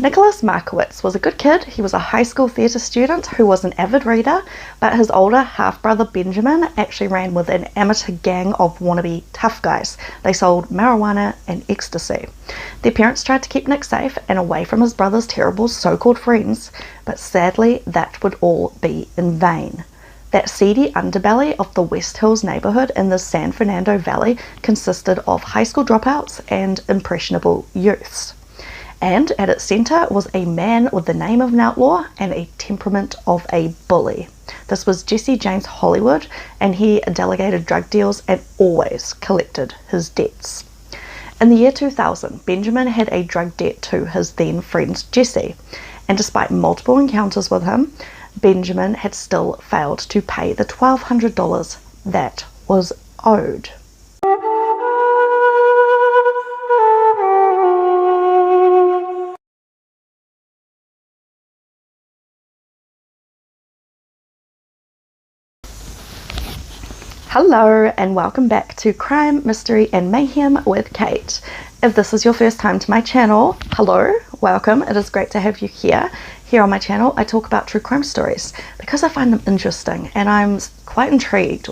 Nicholas Markowitz was a good kid. He was a high school theatre student who was an avid reader, but his older half-brother Benjamin actually ran with an amateur gang of wannabe tough guys. They sold marijuana and ecstasy. Their parents tried to keep Nick safe and away from his brother's terrible so-called friends, but sadly that would all be in vain. That seedy underbelly of the West Hills neighborhood in the San Fernando Valley consisted of high school dropouts and impressionable youths. And at its center was a man with the name of an outlaw and a temperament of a bully. This was Jesse James Hollywood, and he delegated drug deals and always collected his debts. In the year 2000, Benjamin had a drug debt to his then friend Jesse, and despite multiple encounters with him, Benjamin had still failed to pay the $1,200 that was owed. Hello and welcome back to Crime, Mystery and Mayhem with Kate. If this is your first time to my channel, hello, welcome. It is great to have you here. Here on my channel I talk about true crime stories because I find them interesting, and I'm quite intrigued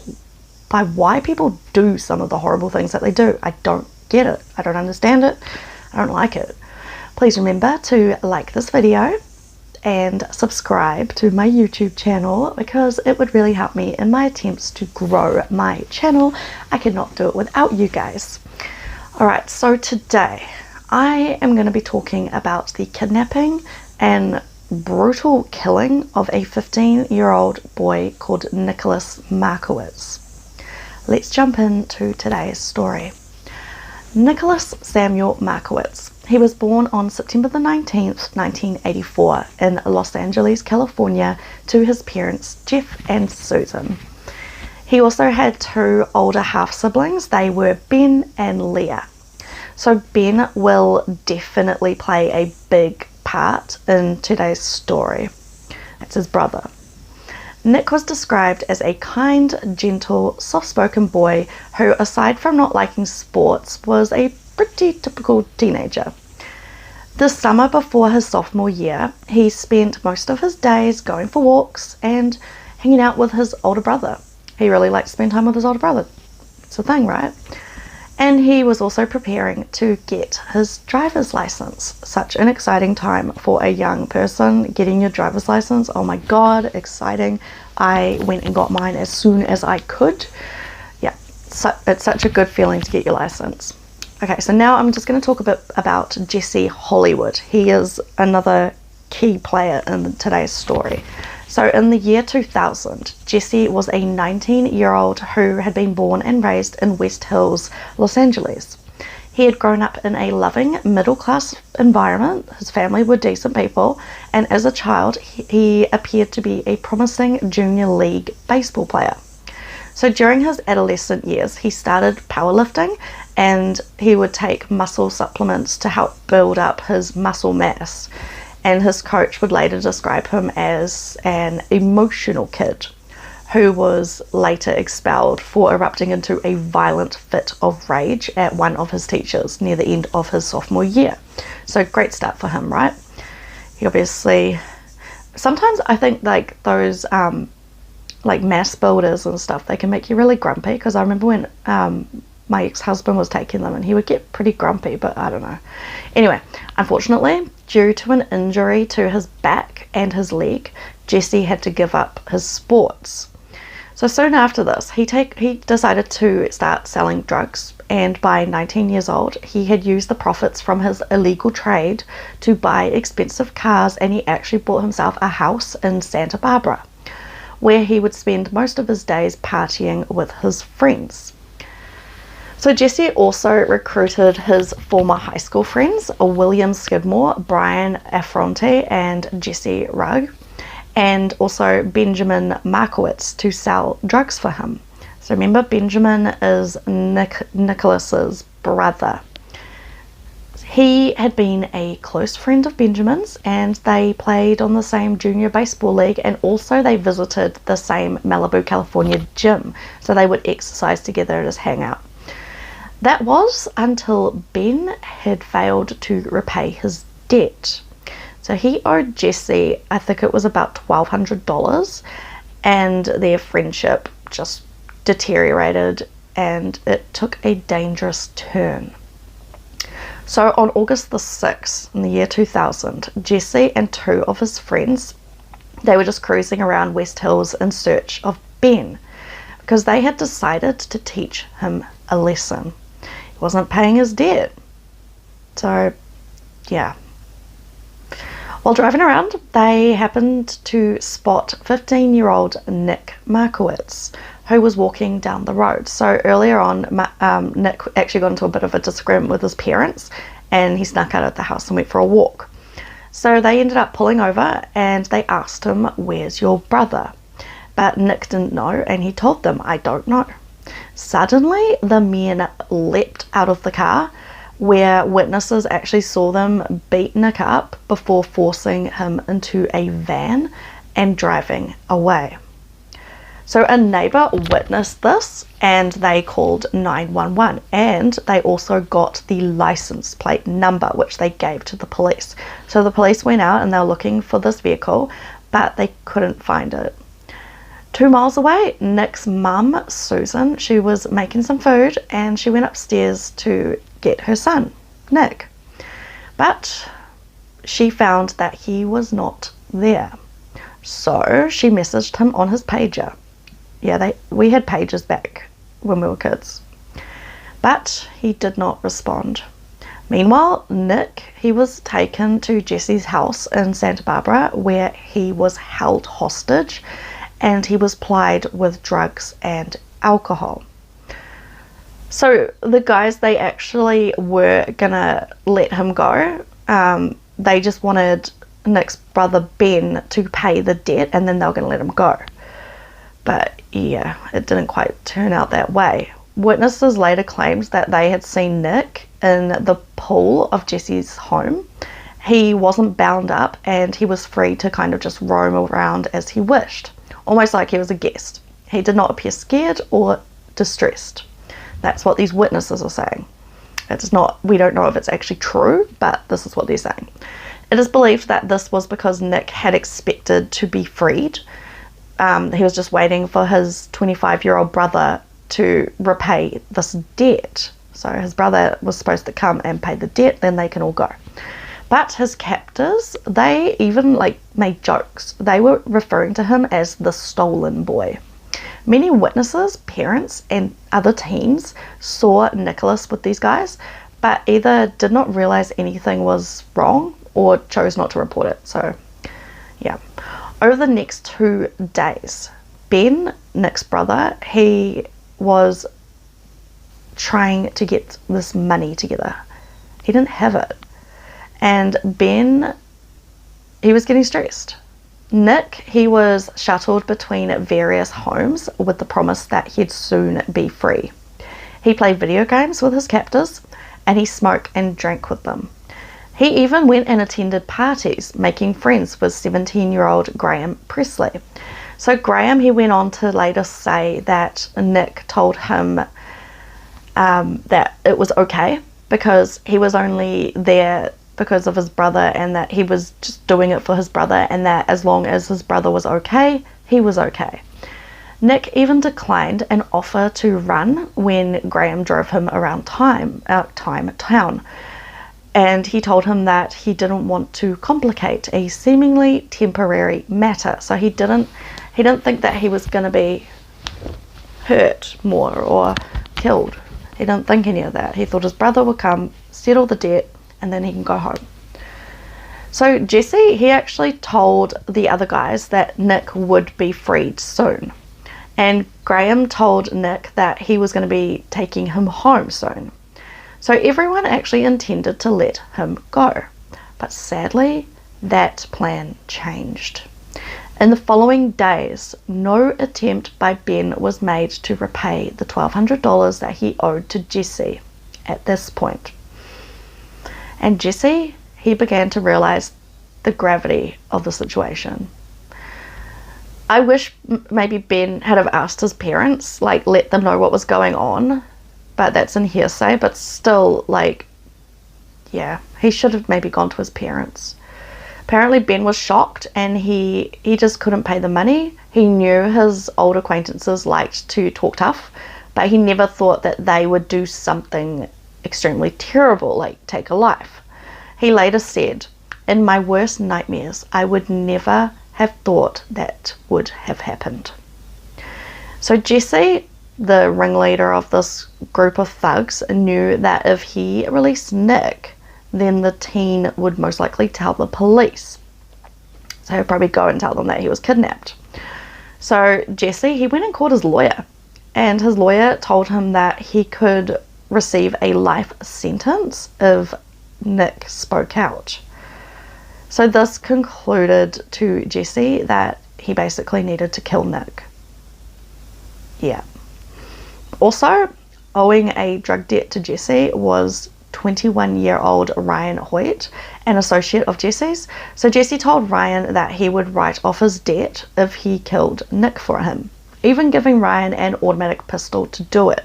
by why people do some of the horrible things that they do. I don't get it. I don't understand it. I don't like it. Please remember to like this video and subscribe to my YouTube channel because it would really help me in my attempts to grow my channel. I could not do it without you guys. Alright, so today I am going to be talking about the kidnapping and brutal killing of a 15-year-old boy called Nicholas Markowitz. Let's jump into today's story. Nicholas Samuel Markowitz. He was born on September the 19th, 1984 in Los Angeles, California, to his parents Jeff and Susan. He also had two older half-siblings. They were Ben and Leah. So Ben will definitely play a big part in today's story. That's his brother. Nick was described as a kind, gentle, soft-spoken boy who, aside from not liking sports, was a pretty typical teenager. The summer before his sophomore year, he spent most of his days going for walks and hanging out with his older brother. He really liked to spend time with his older brother. It's a thing, right? And he was also preparing to get his driver's license. Such an exciting time for a young person, getting your driver's license. Oh my god, exciting. I went and got mine as soon as I could. Yeah, so it's such a good feeling to get your license. Okay, so now I'm just going to talk a bit about Jesse Hollywood. He is another key player in today's story. So in the year 2000, Jesse was a 19-year-old who had been born and raised in West Hills, Los Angeles. He had grown up in a loving middle-class environment. His family were decent people, and as a child, he appeared to be a promising junior league baseball player. So during his adolescent years, he started powerlifting, and he would take muscle supplements to help build up his muscle mass. And his coach would later describe him as an emotional kid who was later expelled for erupting into a violent fit of rage at one of his teachers near the end of his sophomore year. So great start for him, right? He obviously, sometimes I think like those like mass builders and stuff, they can make you really grumpy, because I remember when my ex-husband was taking them and he would get pretty grumpy, but I don't know. Anyway, unfortunately, due to an injury to his back and his leg, Jesse had to give up his sports. So soon after this, he decided to start selling drugs, and by 19 years old, he had used the profits from his illegal trade to buy expensive cars, and he actually bought himself a house in Santa Barbara, where he would spend most of his days partying with his friends. So Jesse also recruited his former high school friends, William Skidmore, Brian Affronte, and Jesse Rugg, and also Benjamin Markowitz to sell drugs for him. So remember, Benjamin is Nicholas's brother. He had been a close friend of Benjamin's, and they played on the same junior baseball league, and also they visited the same Malibu, California gym, so they would exercise together and just hang out. That was until Ben had failed to repay his debt. So he owed Jesse, I think it was about $1,200, and their friendship just deteriorated and it took a dangerous turn. So on August the 6th in the year 2000, Jesse and two of his friends, they were just cruising around West Hills in search of Ben because they had decided to teach him a lesson. He wasn't paying his debt. So, yeah. While driving around, they happened to spot 15-year-old Nick Markowitz, who was walking down the road. So earlier on, Nick actually got into a bit of a disagreement with his parents, and he snuck out of the house and went for a walk. So they ended up pulling over, and they asked him, "Where's your brother?" But Nick didn't know, and he told them, "I don't know." Suddenly, the men leapt out of the car, where witnesses actually saw them beat Nick up before forcing him into a van and driving away. So a neighbor witnessed this and they called 911, and they also got the license plate number, which they gave to the police. So the police went out and they were looking for this vehicle, but they couldn't find it. 2 miles away, Nick's mum, Susan, she was making some food and she went upstairs to get her son, Nick. But she found that he was not there. So she messaged him on his pager. Yeah, we had pagers back when we were kids. But he did not respond. Meanwhile, Nick, he was taken to Jesse's house in Santa Barbara, where he was held hostage and he was plied with drugs and alcohol. So the guys, they actually were gonna let him go. They just wanted Nick's brother Ben to pay the debt and then they were gonna let him go. But yeah, it didn't quite turn out that way. Witnesses later claimed that they had seen Nick in the pool of Jesse's home. He wasn't bound up and he was free to kind of just roam around as he wished, almost like he was a guest. He did not appear scared or distressed. That's what these witnesses are saying. It's not, we don't know if it's actually true, but this is what they're saying. It is believed that this was because Nick had expected to be freed. He was just waiting for his 25-year-old brother to repay this debt. So his brother was supposed to come and pay the debt, then they can all go. But his captors, they even made jokes. They were referring to him as the stolen boy. Many witnesses, parents, and other teens saw Nicholas with these guys, but either did not realize anything was wrong or chose not to report it. So, yeah. Over the next 2 days, Ben, Nick's brother, he was trying to get this money together. He didn't have it. And Ben, he was getting stressed. Nick, he was shuttled between various homes with the promise that he'd soon be free. He played video games with his captors and he smoked and drank with them. He even went and attended parties, making friends with 17-year-old Graham Presley. So Graham, he went on to later say that Nick told him that it was okay because he was only there because of his brother and that he was just doing it for his brother, and that as long as his brother was okay, he was okay. Nick even declined an offer to run when Graham drove him around town. And he told him that he didn't want to complicate a seemingly temporary matter. So he didn't think that he was going to be hurt more or killed. He didn't think any of that. He thought his brother would come, settle the debt, and then he can go home. So Jesse, he actually told the other guys that Nick would be freed soon. And Graham told Nick that he was going to be taking him home soon. So everyone actually intended to let him go. But sadly, that plan changed. In the following days, no attempt by Ben was made to repay the $1,200 that he owed to Jesse at this point. And Jesse, he began to realize the gravity of the situation. I wish maybe Ben had have asked his parents, let them know what was going on, but that's in hearsay. But still, yeah, he should have maybe gone to his parents. Apparently Ben was shocked, and he just couldn't pay the money. He knew his old acquaintances liked to talk tough, but he never thought that they would do something extremely terrible, like take a life. He later said, "In my worst nightmares, I would never have thought that would have happened." So Jesse, the ringleader of this group of thugs, knew that if he released Nick, then the teen would most likely tell the police. So he'd probably go and tell them that he was kidnapped. So Jesse, he went and called his lawyer, and his lawyer told him that he could receive a life sentence if Nick spoke out. So this concluded to Jesse that he basically needed to kill Nick. Yeah. Also, owing a drug debt to Jesse was 21-year-old Ryan Hoyt, an associate of Jesse's. So Jesse told Ryan that he would write off his debt if he killed Nick for him, even giving Ryan an automatic pistol to do it.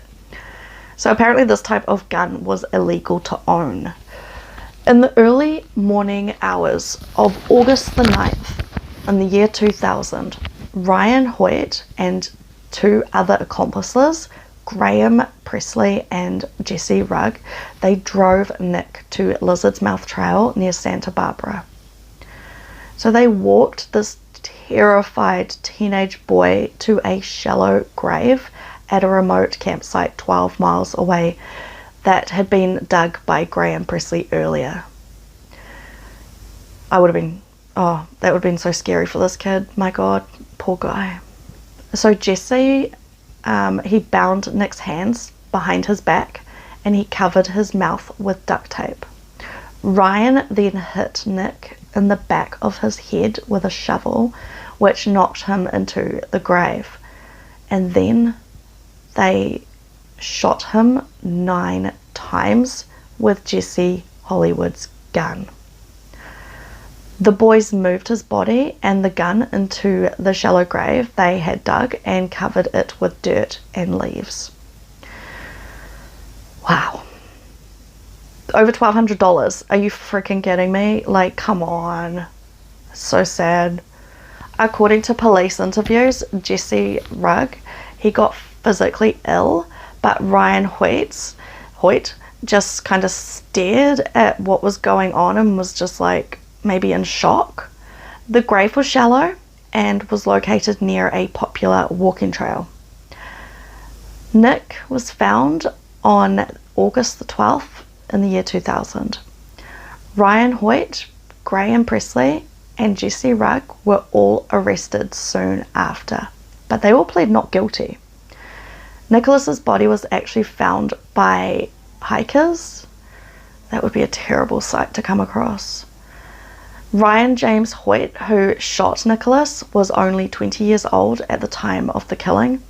So apparently this type of gun was illegal to own. In the early morning hours of August the 9th in the year 2000, Ryan Hoyt and two other accomplices, Graham Presley and Jesse Rugg, they drove Nick to Lizard's Mouth Trail near Santa Barbara. So they walked this terrified teenage boy to a shallow grave at a remote campsite 12 miles away that had been dug by Graham Presley earlier. That would have been so scary for this kid. My God, poor guy. So Jesse, he bound Nick's hands behind his back and he covered his mouth with duct tape. Ryan then hit Nick in the back of his head with a shovel, which knocked him into the grave. And then they shot him 9 times with Jesse Hollywood's gun. The boys moved his body and the gun into the shallow grave they had dug and covered it with dirt and leaves. Wow. Over $1,200. Are you freaking kidding me? Like, come on. So sad. According to police interviews, Jesse Rugg, he got physically ill, but Ryan Hoyt just kind of stared at what was going on and was just like, maybe in shock. The grave was shallow and was located near a popular walking trail. Nick was found on August the 12th in the year 2000. Ryan Hoyt, Graham Presley, and Jesse Rugg were all arrested soon after, but they all pled not guilty. Nicholas's body was actually found by hikers. That would be a terrible sight to come across. Ryan James Hoyt, who shot Nicholas, was only 20 years old at the time of the killing,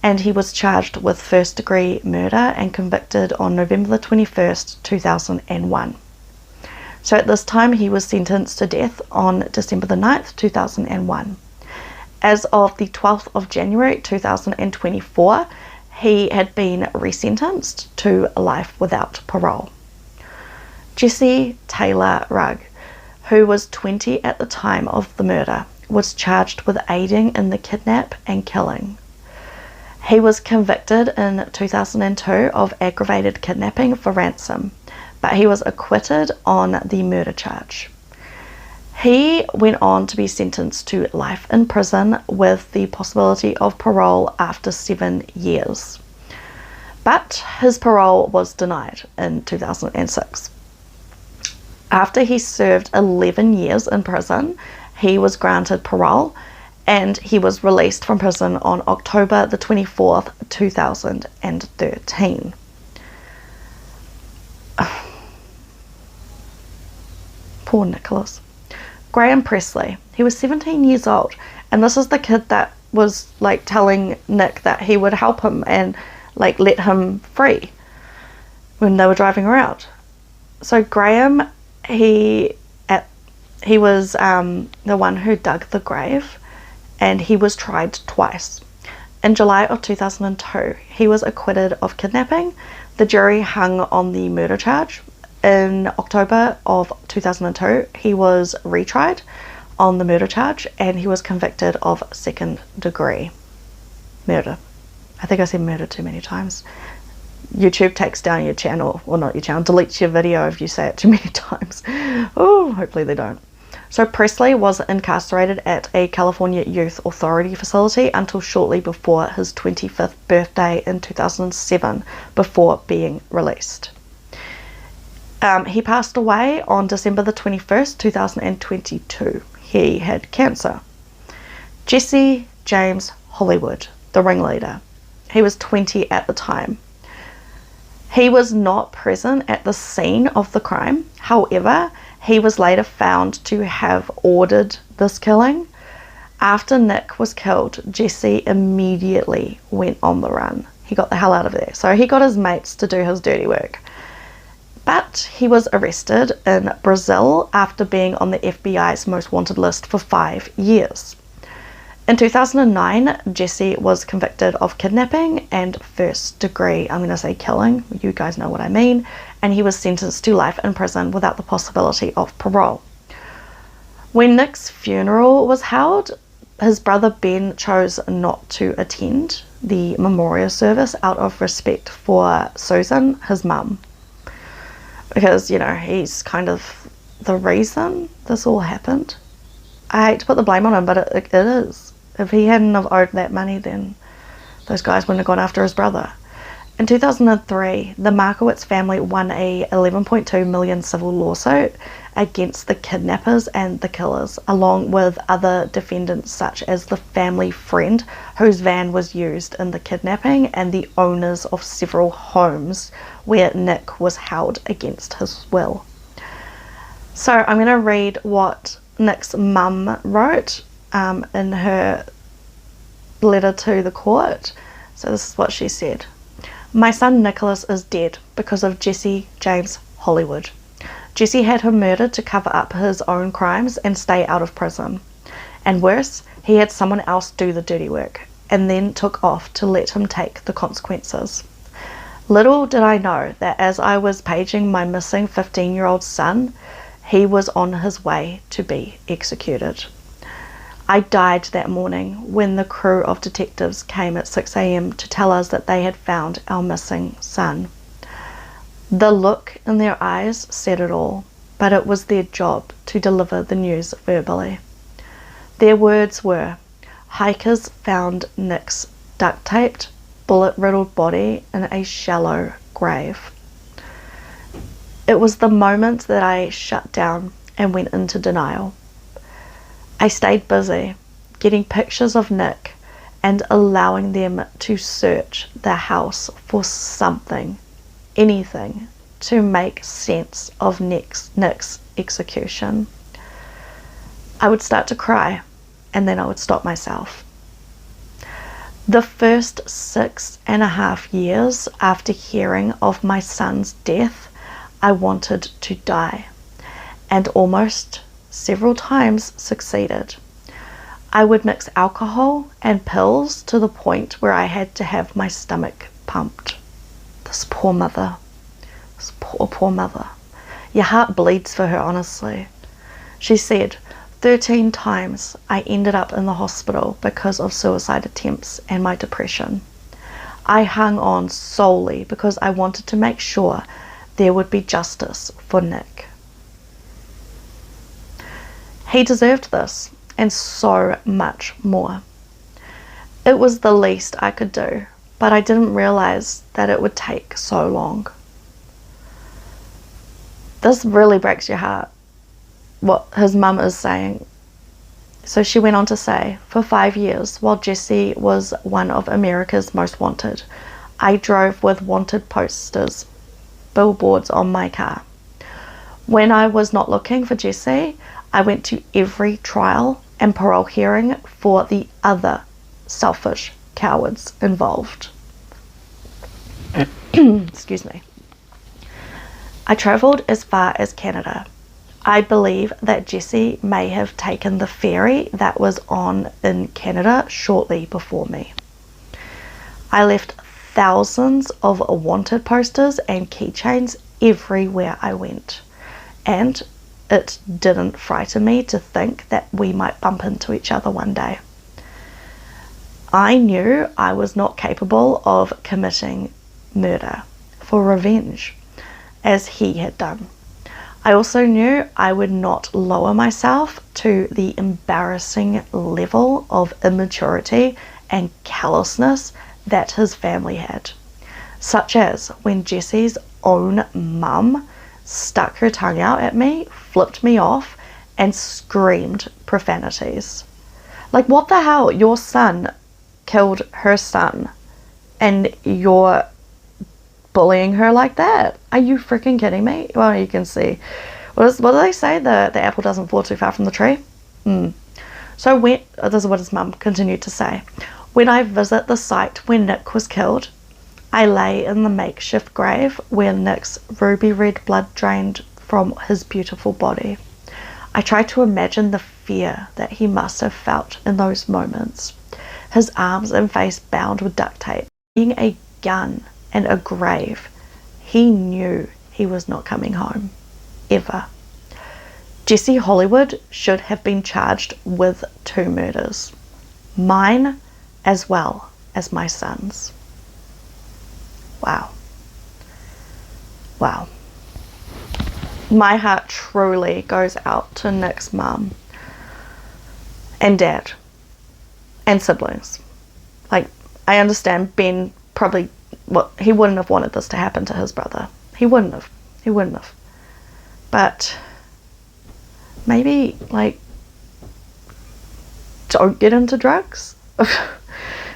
and he was charged with first-degree murder and convicted on November the 21st, 2001. So at this time, he was sentenced to death on December the 9th, 2001. As of the 12th of January, 2024, he had been resentenced to life without parole. Jesse Taylor Rugg, who was 20 at the time of the murder, was charged with aiding in the kidnap and killing. He was convicted in 2002 of aggravated kidnapping for ransom, but he was acquitted on the murder charge. He went on to be sentenced to life in prison with the possibility of parole after 7 years. But his parole was denied in 2006. After he served 11 years in prison, he was granted parole and he was released from prison on October the 24th, 2013. Poor Nicholas. Graham Presley, he was 17 years old, and this is the kid that was like telling Nick that he would help him and like let him free when they were driving around. So Graham, he was the one who dug the grave, and he was tried twice. In July of 2002, he was acquitted of kidnapping. The jury hung on the murder charge, In October of 2002, he was retried on the murder charge, and he was convicted of second-degree murder. I think I said murder too many times. YouTube takes down your channel, or not your channel, deletes your video if you say it too many times. Oh, hopefully they don't. So Presley was incarcerated at a California Youth Authority facility until shortly before his 25th birthday in 2007, before being released. He passed away on December the 21st, 2022. He had cancer. Jesse James Hollywood, the ringleader. He was 20 at the time. He was not present at the scene of the crime. However, he was later found to have ordered this killing. After Nick was killed, Jesse immediately went on the run. He got the hell out of there. So he got his mates to do his dirty work. But he was arrested in Brazil after being on the FBI's most wanted list for 5 years. In 2009, Jesse was convicted of kidnapping and first degree, I'm going to say killing, you guys know what I mean, and he was sentenced to life in prison without the possibility of parole. When Nick's funeral was held, his brother Ben chose not to attend the memorial service out of respect for Susan, his mum. Because, you know, he's kind of the reason this all happened. I hate to put the blame on him, but it is. If he hadn't have owed that money, then those guys wouldn't have gone after his brother. In 2003, the Markowitz family won a $11.2 million civil lawsuit against the kidnappers and the killers, along with other defendants such as the family friend whose van was used in the kidnapping and the owners of several homes where Nick was held against his will. So I'm going to read what Nick's mum wrote in her letter to the court. So this is what she said. My son Nicholas is dead because of Jesse James Hollywood. Jesse had him murdered to cover up his own crimes and stay out of prison. And worse, he had someone else do the dirty work and then took off to let him take the consequences. Little did I know that as I was paging my missing 15-year-old son, he was on his way to be executed. I died that morning when the crew of detectives came at 6 a.m. to tell us that they had found our missing son. The look in their eyes said it all, but it was their job to deliver the news verbally. Their words were, hikers found Nick's duct-taped, bullet-riddled body in a shallow grave. It was the moment that I shut down and went into denial. I stayed busy getting pictures of Nick and allowing them to search the house for something, anything, to make sense of Nick's execution. I would start to cry and then I would stop myself. The first 6.5 years after hearing of my son's death, I wanted to die and almost several times succeeded. I would mix alcohol and pills to the point where I had to have my stomach pumped. This poor mother. This poor mother. Your heart bleeds for her, honestly. She said, 13 times I ended up in the hospital because of suicide attempts and my depression. I hung on solely because I wanted to make sure there would be justice for Nick. He deserved this and so much more. It was the least I could do, but I didn't realize that it would take so long. This really breaks your heart, what his mum is saying. So she went on to say, for 5 years, while Jesse was one of America's most wanted, I drove with wanted posters, billboards on my car. When I was not looking for Jesse, I went to every trial and parole hearing for the other selfish cowards involved. Excuse me. I travelled as far as Canada. I believe that Jesse may have taken the ferry that was on in Canada shortly before me. I left thousands of wanted posters and keychains everywhere I went. And it didn't frighten me to think that we might bump into each other one day. I knew I was not capable of committing murder for revenge, as he had done. I also knew I would not lower myself to the embarrassing level of immaturity and callousness that his family had, such as when Jesse's own mum stuck her tongue out at me, flipped me off, and screamed profanities. Like, what the hell? Your son killed her son, and you're bullying her like that? Are you freaking kidding me? Well, you can see. What do they say? The apple doesn't fall too far from the tree. So this is what his mum continued to say. When I visit the site where Nick was killed, I lay in the makeshift grave where Nick's ruby red blood drained from his beautiful body. I try to imagine the fear that he must have felt in those moments. His arms and face bound with duct tape, being a gun and a grave. He knew he was not coming home, ever. Jesse Hollywood should have been charged with 2 murders, mine as well as my son's. Wow. Wow. My heart truly goes out to Nick's mum and dad and siblings. Like, I understand Ben probably, he wouldn't have wanted this to happen to his brother. He wouldn't have. But maybe, like, don't get into drugs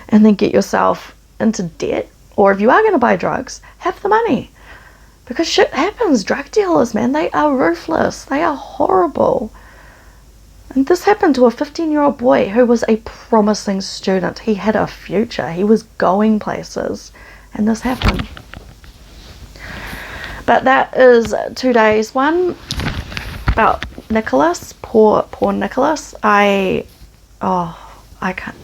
and then get yourself into debt. Or if you are going to buy drugs, have the money. Because shit happens. Drug dealers, man, they are ruthless. They are horrible. And this happened to a 15-year-old boy who was a promising student. He had a future. He was going places. And this happened. But that is today's one about Nicholas. Poor Nicholas. I can't.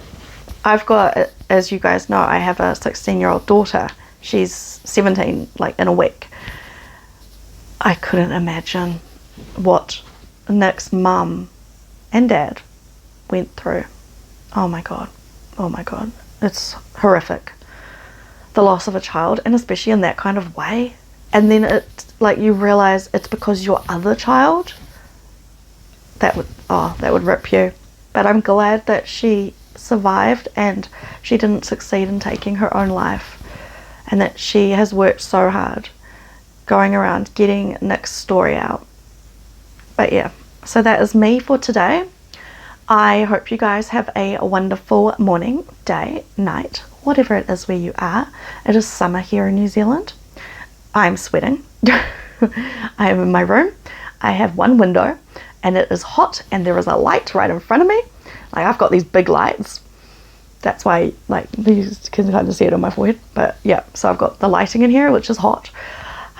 I've got, as you guys know, I have a 16-year-old daughter. She's 17, like, in a week. I couldn't imagine what Nick's mum and dad went through. Oh my God. It's horrific. The loss of a child, and especially in that kind of way. And then you realize it's because your other child, that would rip you. But I'm glad that she survived and she didn't succeed in taking her own life, and that she has worked so hard going around getting Nick's story out. But yeah, so that is me for today. I hope you guys have a wonderful morning, day, night, whatever it is where you are. It is summer here in New Zealand. I'm sweating. I am in my room. I have one window and it is hot, and there is a light right in front of me. Like, I've got these big lights. That's why, like, you can kind of see it on my forehead. But yeah, so I've got the lighting in here, which is hot.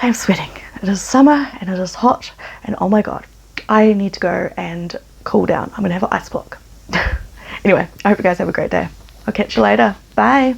I am sweating. It is summer and it is hot, and oh my God, I need to go and cool down. I'm gonna have an ice block. Anyway, I hope you guys have a great day. I'll catch you later. Bye.